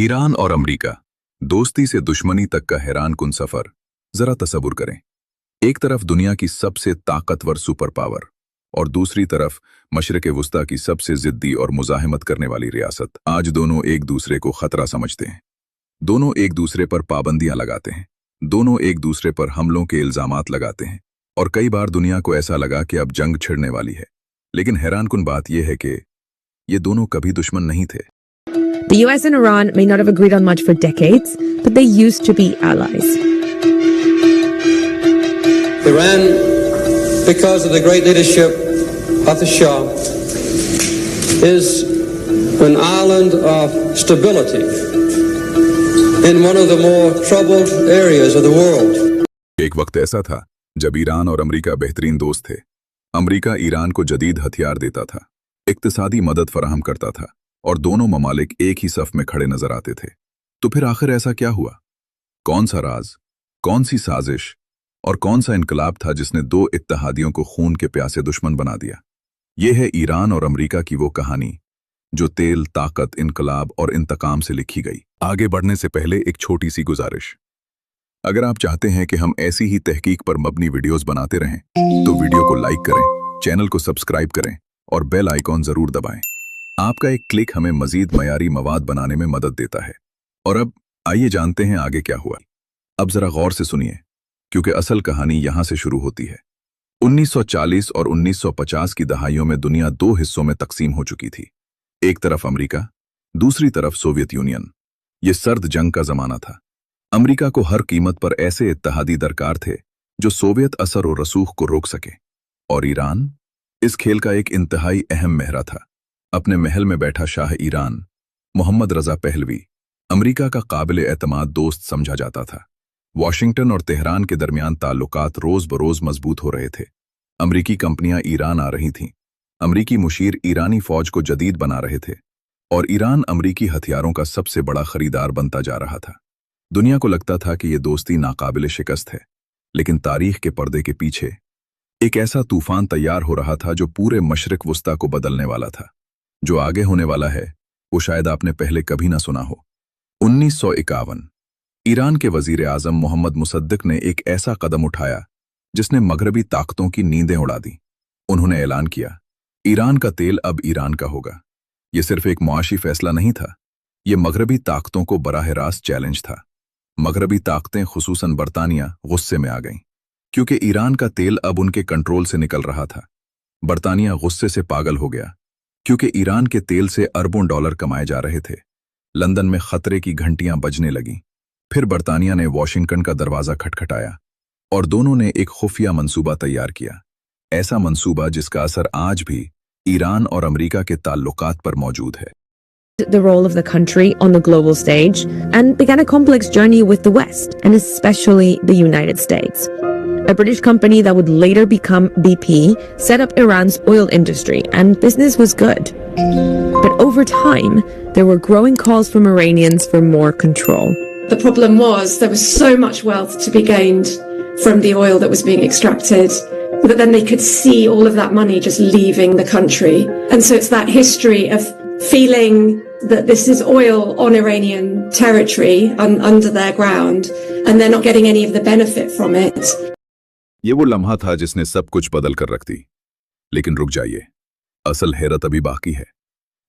Iran और America, दोस्ती से दुश्मनी तक का हैरान कुन सफर। जरा तसव्वुर करें, एक तरफ दुनिया की सबसे ताकतवर सुपर पावर और दूसरी तरफ मशरिक़ वुस्ता की सबसे जिद्दी और मुज़ाहिमत करने वाली रियासत। आज दोनों एक दूसरे को खतरा समझते हैं, दोनों एक दूसरे पर पाबंदियां लगाते हैं, दोनों एक दूसरे पर हमलों के इल्जामात लगाते हैं और कई बार दुनिया को ऐसा लगा कि अब जंग छिड़ने वाली है। लेकिन हैरान कुन बात यह है कि ये दोनों कभी दुश्मन नहीं थे। The US and Iran may not have agreed on much for decades, but they used to be allies. Iran, because of the great leadership of the Shah, is an island of stability in one of the more troubled areas of the world. एक वक्त ऐसा था जब Iran और America बेहतरीन दोस्त थे। America Iran को जदीद हथियार देता था, इक्तिसादी मदद फराहम करता था और दोनों ममालिक एक ही सफ में खड़े नजर आते थे। तो फिर आखिर ऐसा क्या हुआ? कौन सा राज, कौन सी साजिश और कौन सा इनकलाब था जिसने दो इत्तेहादियों को खून के प्यासे दुश्मन बना दिया? यह है ईरान और अमेरिका की वो कहानी जो तेल, ताकत, इनकलाब और इंतकाम से लिखी गई। आगे बढ़ने से पहले एक छोटी सी गुजारिश, अगर आप चाहते हैं कि हम ऐसी ही तहकीक पर मबनी वीडियोस बनाते रहें तो वीडियो को लाइक करें, चैनल को सब्सक्राइब करें और बेल आइकॉन जरूर दबाएं। आपका एक क्लिक हमें मजीद मयारी मवाद बनाने में मदद देता है। और अब आइए जानते हैं आगे क्या हुआ। अब जरा गौर से सुनिए, क्योंकि असल कहानी यहां से शुरू होती है। 1940 और 1950 की दहाइयों में दुनिया दो हिस्सों में तकसीम हो चुकी थी, एक तरफ अमेरिका, दूसरी तरफ सोवियत यूनियन। यह सर्द जंग का जमाना था। अमेरिका को हर कीमत पर ऐसे इत्तेहादी दरकार थे जो सोवियत असर और रसूख को रोक सके, और ईरान इस खेल का एक इंतहाई अहम मेहरा था। अपने महल में बैठा शाह Iran Mohammad Reza Pahlavi America का काबिल एतमाद दोस्त समझा जाता था। वाशिंगटन और तेहरान के दरमियान ताल्लुकात रोज बरोज मजबूत हो रहे थे। अमेरिकी कंपनियां ईरान आ रही थीं, अमेरिकी मुशीर ईरानी फौज को जदीद बना रहे थे और ईरान अमेरिकी हथियारों का सबसे बड़ा खरीदार बनता जा रहा था। दुनिया को लगता था कि यह दोस्ती नाकाबिल शिकस्त है, लेकिन तारीख के पर्दे के पीछे एक ऐसा तूफान तैयार हो रहा था जो पूरे मशरिक वुस्ता को बदलने वाला था। जो आगे होने वाला है वो शायद आपने पहले कभी ना सुना हो। 1951 ईरान के वजीर आजम मोहम्मद मुसद्दिक ने एक ऐसा कदम उठाया जिसने मगरबी ताकतों की नींदें उड़ा दी। उन्होंने ऐलान किया, ईरान का तेल अब ईरान का होगा। यह सिर्फ एक मुआशी फैसला नहीं था, यह मगरबी ताकतों को बराह रास्त चैलेंज था। मगरबी ताकतें खुसूसन बरतानिया गुस्से में आ गईं, क्योंकि ईरान का तेल अब उनके कंट्रोल से निकल रहा था। बरतानिया गुस्से से पागल हो गया, क्योंकि ईरान के तेल से अरबों डॉलर कमाए जा रहे थे। लंदन में खतरे की घंटियां बजने लगीं। फिर बरतानिया ने वॉशिंगटन का दरवाजा खटखटाया और दोनों ने एक खुफिया मंसूबा तैयार किया, ऐसा मंसूबा जिसका असर आज भी ईरान और अमेरिका के ताल्लुकात पर मौजूद है। The role of the country on the global stage and began a complex journey with the West, and especially the United States. A British company that would later become BP set up Iran's oil industry, and business was good. But over time, there were growing calls from Iranians for more control. The problem was there was so much wealth to be gained from the oil that was being extracted, but then they could see all of that money just leaving the country. And so it's that history of feeling that this is oil on Iranian territory under their ground, and they're not getting any of the benefit from it. ये वो लम्हा था जिसने सब कुछ बदल कर रख दी। लेकिन रुक जाइए, असल हैरत अभी बाकी है।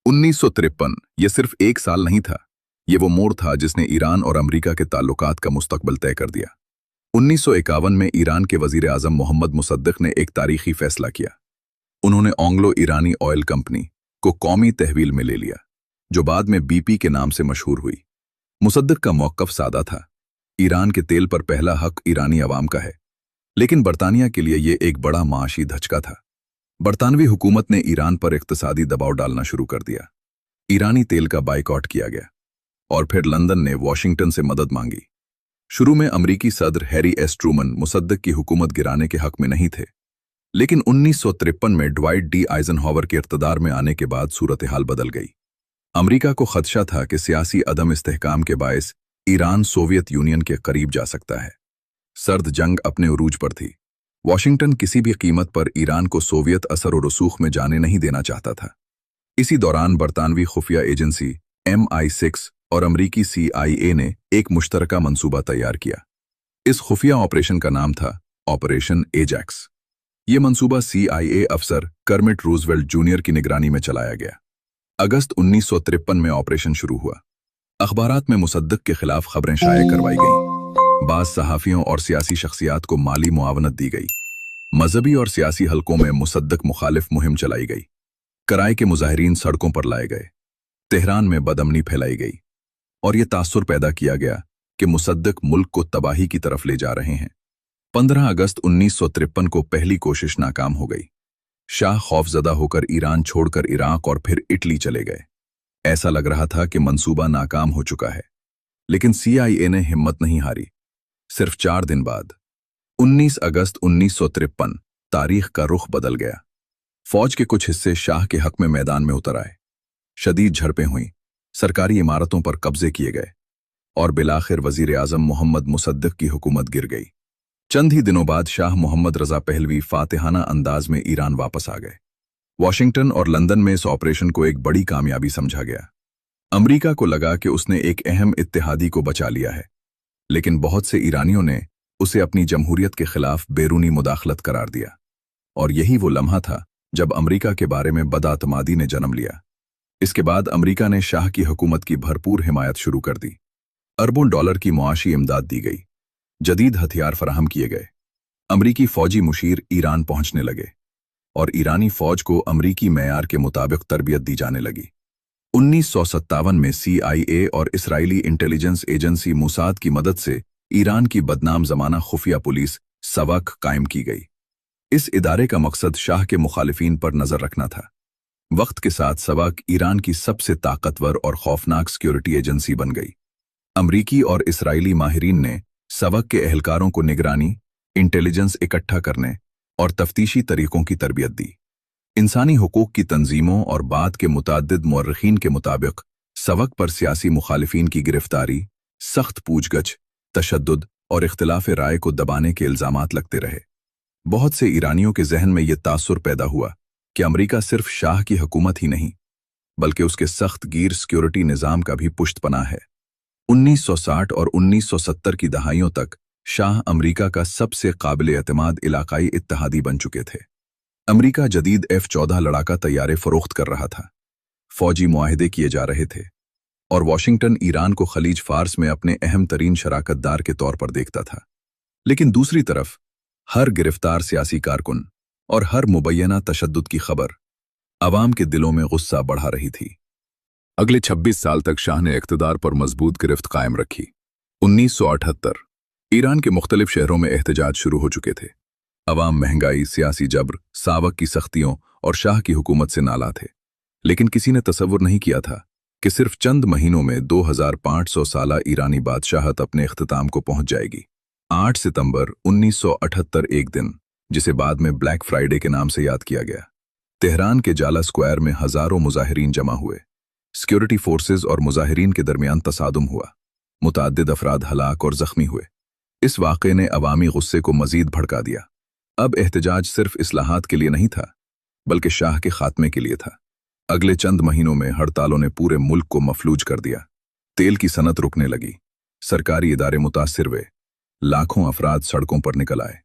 1953 ये सिर्फ एक साल नहीं था, ये वो मोड़ था जिसने ईरान और अमेरिका के ताल्लुकात का मुस्तकबिल तय कर दिया। 1951 में ईरान के वजीर आजम मोहम्मद मुसद्दिक ने एक तारीखी फैसला किया। उन्होंने एंग्लो ईरानी ऑयल कंपनी को कौमी तहवील में ले लिया, जो बाद में BP के नाम से मशहूर हुई। मुसद्दिक का मौक़िफ़ सादा था, ईरान के तेल पर पहला हक ईरानी अवाम का है। लेकिन बरतानिया के लिए यह एक बड़ा माशी धचका था। बरतानवी हुकूमत ने ईरान पर इक्तिसादी दबाव डालना शुरू कर दिया। ईरानी तेल का बाइकॉट किया गया और फिर लंदन ने वॉशिंगटन से मदद मांगी। शुरू में अमरीकी सदर हैरी एस ट्रूमन मुसद्दिक की हुकूमत गिराने के हक में नहीं थे, लेकिन 1953 में ड्वाइट डी आइजनहावर के इक़्तिदार में आने के बाद सूरत हाल बदल गई। अमरीका को खदशा था कि सियासी अदम इस्तेहकाम के बायस ईरान सोवियत यूनियन के करीब जा सकता है। सर्द जंग अपने उरूज पर थी। वॉशिंगटन किसी भी कीमत पर ईरान को सोवियत असर और रसूख में जाने नहीं देना चाहता था। इसी दौरान बरतानवी खुफिया एजेंसी MI6 और अमरीकी CIA ने एक मुश्तरका मंसूबा तैयार किया। इस खुफिया ऑपरेशन का नाम था ऑपरेशन एजैक्स। ये मंसूबा CIA अफसर कर्मिट रूजवेल्ट जूनियर की निगरानी में चलाया गया। अगस्त 1953 में ऑपरेशन शुरू हुआ। अखबारात में मुसद्दक के खिलाफ खबरें शाये करवाई गईं। बाज़ सहाफ़ियों और सियासी शख्सियात को माली मुआवनत दी गई। मजहबी और सियासी हलकों में मुसद्दक मुखालिफ मुहिम चलाई गई। कराए के मुजाहिरीन सड़कों पर लाए गए। तेहरान में बदअमनी फैलाई गई और यह तासुर पैदा किया गया कि मुसद्दक मुल्क को तबाही की तरफ ले जा रहे हैं। 15 अगस्त 1953 को पहली कोशिश नाकाम हो गई। शाह खौफजदा होकर ईरान छोड़कर इराक और फिर इटली चले गए। ऐसा लग रहा था कि मंसूबा नाकाम हो चुका है, लेकिन CIA ने हिम्मत नहीं हारी। सिर्फ 4 दिन बाद 19 अगस्त 1953 तारीख का रुख बदल गया। फौज के कुछ हिस्से शाह के हक में मैदान में उतर आए। शदीद झड़पें हुईं, सरकारी इमारतों पर कब्जे किए गए और बिलाखिर वजीर आजम मोहम्मद मुसद्दक की हुकूमत गिर गई। चंद ही दिनों बाद शाह मोहम्मद रजा पहलवी फातिहाना अंदाज में ईरान वापस आ गए। वॉशिंगटन और लंदन में इस ऑपरेशन को एक बड़ी कामयाबी समझा गया। अमेरिका को लगा कि उसने एक अहम इत्तेहादी को बचा लिया है, लेकिन बहुत से ईरानियों ने उसे अपनी जमहूरियत के खिलाफ बैरूनी मुदाखलत करार दिया। और यही वो लम्हा था जब अमेरिका के बारे में बदआतमादी ने जन्म लिया। इसके बाद अमेरिका ने शाह की हुकूमत की भरपूर हिमायत शुरू कर दी। अरबों डॉलर की मुआशी इमदाद दी गई, जदीद हथियार फराहम किए गए। अमरीकी फौजी मुशीर ईरान पहुंचने लगे और ईरानी फौज को अमरीकी मेयार के मुताबिक तरबियत दी जाने लगी। 1957 में CIA और इसराइली इंटेलिजेंस एजेंसी मोसाद की मदद से ईरान की बदनाम जमाना खुफिया पुलिस सवक कायम की गई। इस इदारे का मकसद शाह के मुखालिफिन पर नजर रखना था। वक्त के साथ सवक ईरान की सबसे ताकतवर और खौफनाक सिक्योरिटी एजेंसी बन गई। अमरीकी और इसराइली माहिरीन ने सवक के एहलकारों को निगरानी, इंटेलिजेंस इकट्ठा करने और तफ्तीशी तरीकों की तरबियत दी। इंसानी हुकूक की तंजीमों और बाद के मुताद्दिद मुअर्रिखीन के मुताबिक सवक पर सियासी मुखालिफिन की गिरफ्तारी, सख्त पूछगछ, तशद्दुद और इख्तिलाफ राय को दबाने के इल्जामात लगते रहे। बहुत से ईरानियों के जहन में यह तासुर पैदा हुआ कि अमेरिका सिर्फ शाह की हुकूमत ही नहीं, बल्कि उसके सख्त गीर सिक्योरिटी निज़ाम का भी पुश्तपनाह है। 1960 और 1970 की दहाइयों तक शाह अमेरिका का सबसे काबिल एतमाद इलाकाई इत्तेहादी बन चुके थे। अमेरिका जदीद F-14 लड़ाका तैयारे फरोख्त कर रहा था, फौजी मुआहदे किए जा रहे थे और वाशिंगटन ईरान को खलीज फार्स में अपने अहम तरीन शराकतदार के तौर पर देखता था। लेकिन दूसरी तरफ हर गिरफ्तार सियासी कारकुन और हर मुबैना तशद्दुद की खबर अवाम के दिलों में गुस्सा बढ़ा रही थी। अगले 26 साल तक शाह ने इक़्तिदार पर मजबूत गिरफ्त कायम रखी। 1978 ईरान के मुख्तलिफ शहरों में एहतजाज शुरू हो चुके थे। अवाम महंगाई, सियासी जबर, सावक की सख्तियों और शाह की हुकूमत से नाला थे। लेकिन किसी ने तसव्वुर नहीं किया था कि सिर्फ चंद महीनों में 2500 साला ईरानी बादशाहत अपने इख्तिताम को पहुंच जाएगी। 8 सितंबर 1978 एक दिन, जिसे बाद में ब्लैक फ्राइडे के नाम से याद किया गया, तेहरान के जाला स्क्वायर में हजारों मुजाहिरीन जमा हुए। सिक्योरिटी फोर्सेज और मुजाहिरीन के दरमियान तसादुम हुआ। मुताद्दिद अफराद हलाक और जख्मी हुए। इस वाक़े ने अवामी गुस्से को मजीद भड़का दिया। अब एहतजाज सिर्फ इस्लाहात के लिए नहीं था, बल्कि शाह के खात्मे के लिए था। अगले चंद महीनों में हड़तालों ने पूरे मुल्क को मफलूज कर दिया। तेल की सनत रुकने लगी, सरकारी इदारे मुतासिर हुए, लाखों अफराद सड़कों पर निकल आए।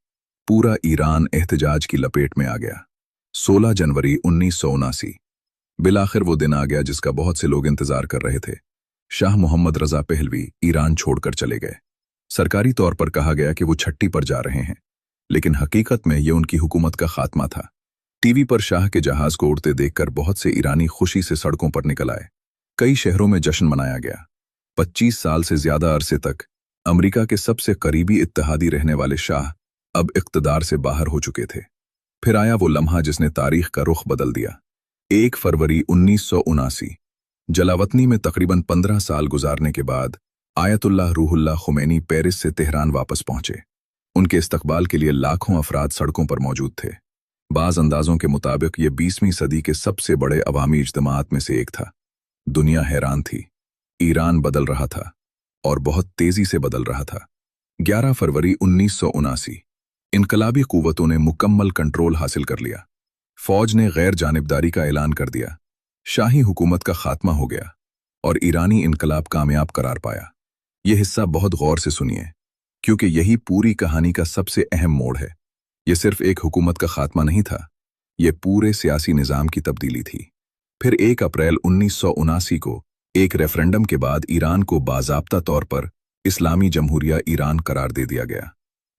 पूरा ईरान एहतजाज की लपेट में आ गया। 16 जनवरी 1979 बिलाखिर वो दिन आ गया जिसका बहुत से लोग इंतजार कर रहे थे। शाह मोहम्मद रजा पहलवी ईरान छोड़कर चले गए। सरकारी तौर पर कहा गया कि वो छट्टी पर जा रहे हैं, लेकिन हकीकत में ये उनकी हुकूमत का खात्मा था। टीवी पर शाह के जहाज को उड़ते देखकर बहुत से ईरानी खुशी से सड़कों पर निकल आए। कई शहरों में जश्न मनाया गया। 25 साल से ज्यादा अरसे तक अमेरिका के सबसे करीबी इत्तेहादी रहने वाले शाह अब इक़्तिदार से बाहर हो चुके थे। फिर आया वो लम्हा जिसने तारीख का रुख बदल दिया। 1 फरवरी 1979 जलावतनी में तकरीबन 15 साल गुजारने के बाद आयतुल्लाह रूहुल्लाह खुमैनी पेरिस से तेहरान वापस पहुंचे। उनके इस्तकबाल के लिए लाखों अफराद सड़कों पर मौजूद थे। बाज़ अंदाजों के मुताबिक ये 20वीं सदी के सबसे बड़े अवामी इज्तिमात में से एक था। दुनिया हैरान थी। ईरान बदल रहा था और बहुत तेजी से बदल रहा था। 11 फरवरी 1979 इनकलाबी कुव्वतों ने मुकम्मल कंट्रोल हासिल कर लिया। फौज ने गैर जानिबदारी का ऐलान कर दिया। शाही हुकूमत का खात्मा हो गया। और ईरानी इनकलाब कामयाब करार पाया। ये हिस्सा बहुत गौर से सुनिए, क्योंकि यही पूरी कहानी का सबसे अहम मोड़ है। ये सिर्फ एक हुकूमत का खात्मा नहीं था, ये पूरे सियासी निज़ाम की तब्दीली थी। फिर 1 अप्रैल 1979 को एक रेफरेंडम के बाद ईरान को बाज़ाब्ता तौर पर इस्लामी जमहूरिया ईरान करार दे दिया गया।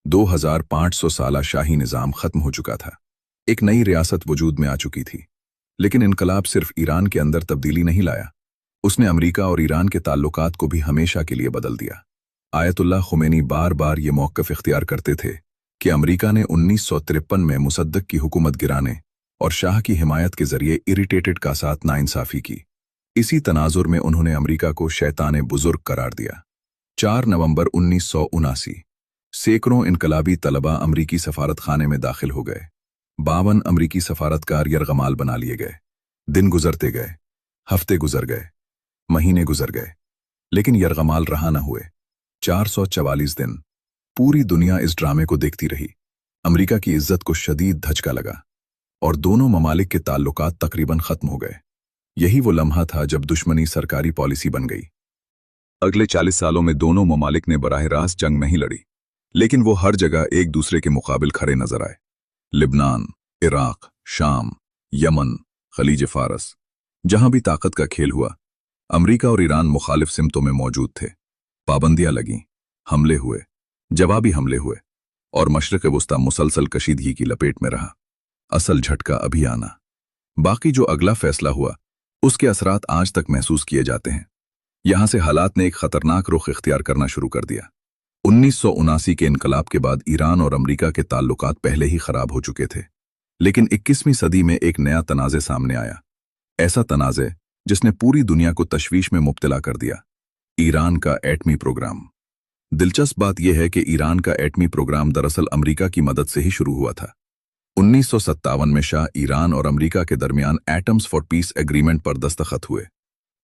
2500 साला शाही निज़ाम खत्म हो चुका था, एक नई रियासत वजूद में आ चुकी थी। लेकिन इनकलाब सिर्फ ईरान के अंदर तब्दीली नहीं लाया, उसने अमेरिका और ईरान के ताल्लुकात को भी हमेशा के लिए बदल दिया। आयतुल्लाह खुमैनी बार बार ये मौक़िफ़ इख्तियार करते थे कि अमेरिका ने 1953 में मुसद्दक की हुकूमत गिराने और शाह की हिमायत के जरिए इरिटेटेड का साथ नाइंसाफ़ी की। इसी तनाजुर में उन्होंने अमेरिका को शैतान बुजुर्ग करार दिया। 4 नवंबर 1979 सैकड़ों इनकलाबी तलबा अमरीकी सफारत खाने में दाखिल हो गए। 52 अमरीकी सफारतकार यरगमाल बना लिए गए। दिन गुजरते गए, हफ्ते गुजर गए, महीने गुजर गए, लेकिन यरगमाल रहा न हुए। 444 दिन पूरी दुनिया इस ड्रामे को देखती रही। अमेरिका की इज्जत को शदीद धचका लगा और दोनों ममालिक के ताल्लुकात तकरीबन खत्म हो गए। यही वो लम्हा था जब दुश्मनी सरकारी पॉलिसी बन गई। अगले 40 सालों में दोनों ममालिक ने बराह रास्त जंग नहीं लड़ी, लेकिन वो हर जगह एक दूसरे के मुकाबिल खड़े नजर आए। लिबनान, इराक, शाम, यमन, खलीज फारस, जहां भी ताकत का खेल हुआ, अमेरिका और ईरान मुखालिफ सिमतों में मौजूद थे। पाबंदियां लगीं, हमले हुए, जवाबी हमले हुए, और मशरिक़ वुस्ता मुसलसल कशीदगी की लपेट में रहा। असल झटका अभी आना बाकी। जो अगला फैसला हुआ उसके असरात आज तक महसूस किए जाते हैं। यहां से हालात ने एक खतरनाक रुख इख्तियार करना शुरू कर दिया। 1979 के इनकलाब के बाद ईरान और अमेरिका के ताल्लुकात पहले ही खराब हो चुके थे, लेकिन 21वीं सदी में एक नया तनाज़े सामने आया। ऐसा तनाज़े जिसने पूरी दुनिया को तशवीश में मुब्तला कर दिया। ईरान का एटमी प्रोग्राम। दिलचस्प बात यह है कि ईरान का एटमी प्रोग्राम दरअसल अमेरिका की मदद से ही शुरू हुआ था। 1957 में शाह ईरान और अमेरिका के दरमियान एटम्स फॉर पीस एग्रीमेंट पर दस्तखत हुए।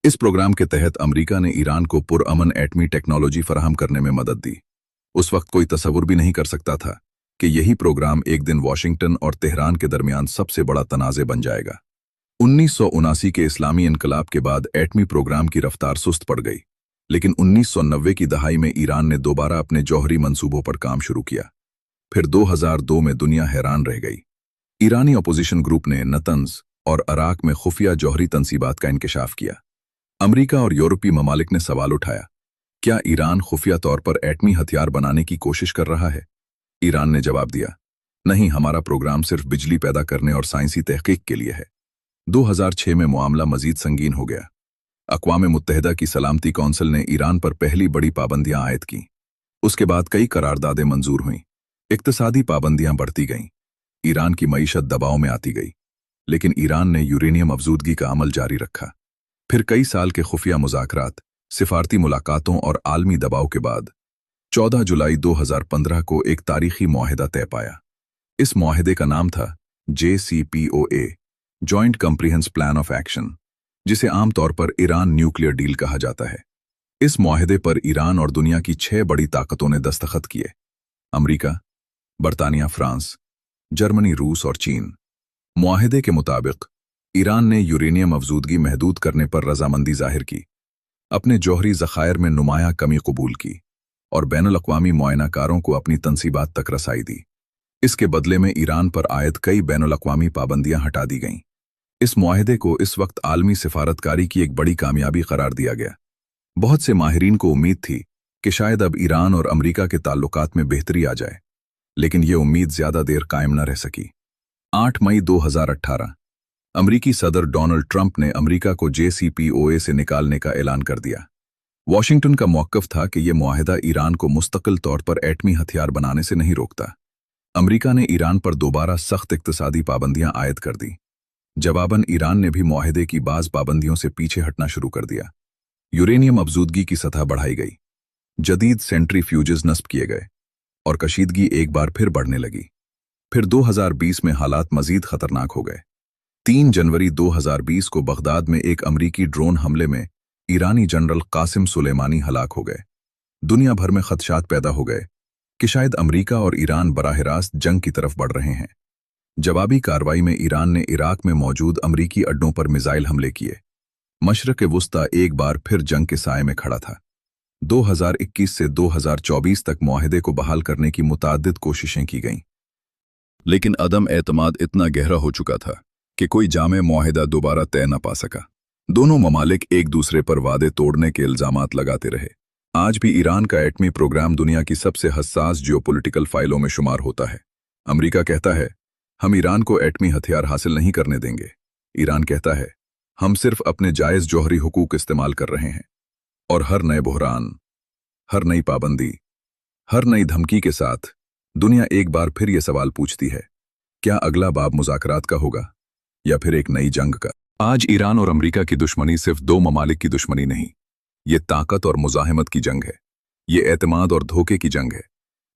इस प्रोग्राम के तहत अमेरिका ने ईरान को पुरअमन एटमी टेक्नोलॉजी फराहम करने में मदद दी। उस वक्त कोई तसव्वुर भी नहीं कर सकता था कि यही प्रोग्राम एक दिन वाशिंगटन और तेहरान के दरमियान सबसे बड़ा तनाज़े बन जाएगा। 1979 के इस्लामी इनकलाब के बाद एटमी प्रोग्राम की रफ्तार सुस्त पड़ गई, लेकिन 1990 की दहाई में ईरान ने दोबारा अपने जौहरी मंसूबों पर काम शुरू किया। फिर 2002 में दुनिया हैरान रह गई। ईरानी अपोजिशन ग्रुप ने नतंज और इराक में खुफिया जौहरी तंसीबात का इंकशाफ किया। अमेरिका और यूरोपीय ममालिक ने सवाल उठाया, क्या ईरान खुफिया तौर पर एटमी हथियार बनाने की कोशिश कर रहा है? ईरान ने जवाब दिया, नहीं, हमारा प्रोग्राम सिर्फ बिजली पैदा करने और साइंसी तहकीक के लिए है। 2006 में मामला मजीद संगीन हो गया। अक़वाम मुत्तहिदा की सलामती कौंसिल ने ईरान पर पहली बड़ी पाबंदियां आयद की। उसके बाद कई करारदादें मंजूर हुईं। इक्तिसादी पाबंदियां बढ़ती गईं। ईरान की मईशत दबाव में आती गई, लेकिन ईरान ने यूरेनियम अफजूदगी का अमल जारी रखा। फिर कई साल के खुफिया मुज़ाकरात, सिफारती मुलाकातों और आलमी दबाव के बाद 14 जुलाई 2015 को एक तारीखी मुआहिदा तय पाया। इस मुआहिदे का नाम था JCPOA, joint comprehensive plan of action, जिसे आमतौर पर ईरान न्यूक्लियर डील कहा जाता है। इस मुआहिदे पर ईरान और दुनिया की 6 बड़ी ताकतों ने दस्तखत किए: अमेरिका, बरतानिया, फ्रांस, जर्मनी, रूस और चीन। मुआहिदे के मुताबिक ईरान ने यूरेनियम अफजूदगी महदूद करने पर रजामंदी जाहिर की, अपने जौहरी ज़खायर में नुमाया कमी कबूल की और बैनुल-अक़वामी मुआयनाकारों को अपनी तंसीबात तक रसाई दी। इसके बदले में ईरान पर आयद कई बैनुल-अक़वामी पाबंदियां हटा दी गईं। इस मुआहिदे को इस वक्त आलमी सिफारतकारी की एक बड़ी कामयाबी करार दिया गया। बहुत से माहिरीन को उम्मीद थी कि शायद अब ईरान और अमेरिका के ताल्लुकात में बेहतरी आ जाए, लेकिन ये उम्मीद ज्यादा देर कायम न रह सकी। 8 मई 2018 अमरीकी सदर डोनाल्ड ट्रंप ने अमेरिका को JCPOA से निकालने का ऐलान कर दिया। वॉशिंगटन का मौक़िफ़ था कि यह मुआहिदा ईरान को मुस्तकिल तौर पर एटमी हथियार बनाने से नहीं रोकता। अमेरिका ने ईरान पर दोबारा सख्त इक्तिसादी पाबंदियां आयद कर दी। जवाबन ईरान ने भी मुआहिदे की बाज़ पाबंदियों से पीछे हटना शुरू कर दिया। यूरेनियम अफजूदगी की सतह बढ़ाई गई, जदीद सेंट्रीफ्यूजेस नस्ब किए गए और कशीदगी एक बार फिर बढ़ने लगी। फिर 2020 में हालात मजीद खतरनाक हो गए। 3 जनवरी 2020 को बगदाद में एक अमरीकी ड्रोन हमले में ईरानी जनरल कासिम सुलेमानी हलाक हो गए। दुनिया भर में खदशात पैदा हो गए कि शायद अमरीका और ईरान बराह रास्त जंग की तरफ बढ़ रहे हैं। जवाबी कार्रवाई में ईरान ने इराक में मौजूद अमरीकी अड्डों पर मिसाइल हमले किए। मशरक़ वुस्ता एक बार फिर जंग के साए में खड़ा था। 2021 से 2024 तक मुआहदे को बहाल करने की मुताद्दिद कोशिशें की गईं, लेकिन अदम एतमाद इतना गहरा हो चुका था कि कोई जामे मुआहदा दोबारा तय न पा सका। दोनों ममालिक एक दूसरे पर वादे तोड़ने के इल्जामात लगाते रहे। आज भी ईरान का एटमी प्रोग्राम दुनिया की सबसे हसास जियोपॉलिटिकल फाइलों में शुमार होता है। अमेरिका कहता है, हम ईरान को एटमी हथियार हासिल नहीं करने देंगे। ईरान कहता है, हम सिर्फ अपने जायज़ जौहरी हुकूक इस्तेमाल कर रहे हैं। और हर नए बुहरान, हर नई पाबंदी, हर नई धमकी के साथ दुनिया एक बार फिर ये सवाल पूछती है, क्या अगला बाब मुज़ाकरात का होगा या फिर एक नई जंग का? आज ईरान और अमेरिका की दुश्मनी सिर्फ दो ममालिक की दुश्मनी नहीं, ये ताकत और मुज़ाहमत की जंग है, ये एतमाद और धोखे की जंग है,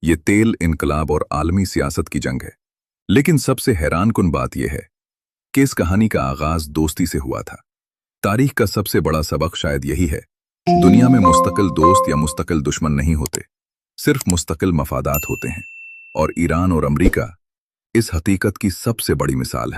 ये तेल, इनकलाब और आलमी सियासत की जंग है। लेकिन सबसे हैरानकुन बात यह है कि इस कहानी का आगाज दोस्ती से हुआ था। तारीख का सबसे बड़ा सबक शायद यही है, दुनिया में मुस्तकिल दोस्त या मुस्तकिल दुश्मन नहीं होते, सिर्फ मुस्तकिल मफादात होते हैं। और ईरान और अमेरिका इस हकीकत की सबसे बड़ी मिसाल है।